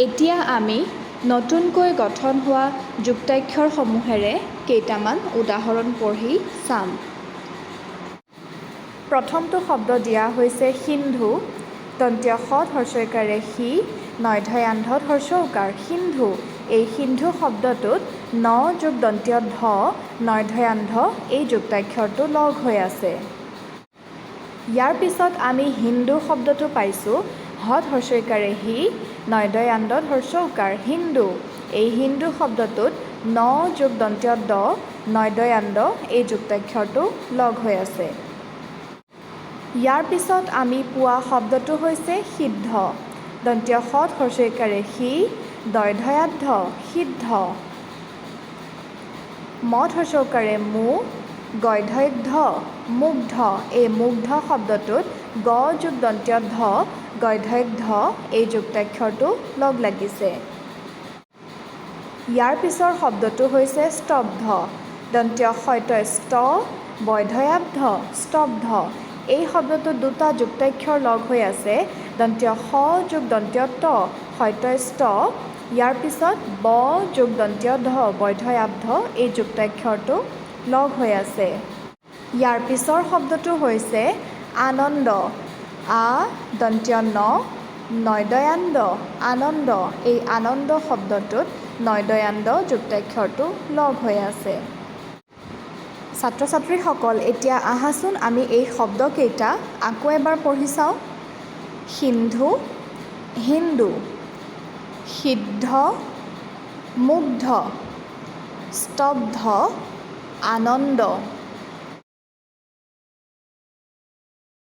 এতিয়া আমি নতুনকৈ গঠন হোৱা যুক্তাক্ষৰসমূহেৰে কেইটামান উদাহৰণ পঢ়ি চাম। প্ৰথমটো শব্দ দিয়া হৈছে সিন্ধু, দন্ত্য স হৰ্ষইকাৰে সি, নয়ধয়ান্ধ হৰ্ষৌকাৰ সিন্ধু। এই সিন্ধু শব্দটোত ন যোগ দন্ত্য ধ নয়ধয়ান্ধ এই যুক্তাক্ষৰটো লগ হৈ আছে। ইয়াৰ পিছত আমি হিন্দু শব্দটো পাইছোঁ, হত হৰ্ষইকাৰে হি, নয়দয়ান্ধ হৰ্ষৌকাৰ হিন্দু। এই হিন্দু শব্দটোত ন যোগ দন্ত্য দ নয়দয়ান্ধ এই যুক্তাক্ষৰটো লগ হৈ আছে। ইয়াৰ পিছত আমি পোৱা শব্দটো হৈছে সিদ্ধ, দন্ত্য সত হৰ্ষইকাৰে সি, দয়ধয়াদ্ধ সিদ্ধ। মত হৰ্ষৌকাৰে মু, গয়ধৈধ মুগ্ধ। এই মুগ্ধ শব্দটোত গ যোগ দন্ত্য ধ গয়ধৈধ এই যুক্তাক্ষৰটো লগ লাগিছে। ইয়াৰ পিছৰ শব্দটো হৈছে স্তব্ধ, দন্ত্য সৈত ষ্ট বৈধয়াব্ধ স্তব্ধ। এই শব্দটোত দুটা যুক্তাক্ষৰ লগ হৈ আছে, দন্ত্য স যোগ দন্ত্য ত সৈত ষ্ট। ইয়াৰ পিছত ব যোগ দন্ত্য ধ বৈধয়াব্ধ এই যুক্তাক্ষৰটো লগ হৈ আছে। ইয়াৰ পিছৰ শব্দটো হৈছে আনন্দ, আ দন্ত্য ন নয়দয়ান্ধ আনন্দ। এই আনন্দ শব্দটোত নয়দয়ান্ধ যুক্তাক্ষৰটো লগ হৈ আছে। ছাত্ৰ ছাত্ৰীসকল, এতিয়া আহাচোন আমি এই শব্দকেইটা আকৌ এবাৰ পঢ়ি চাওঁ। সিন্ধু, হিন্দু, সিদ্ধ, মুগ্ধ, স্তব্ধ, আনন্দ।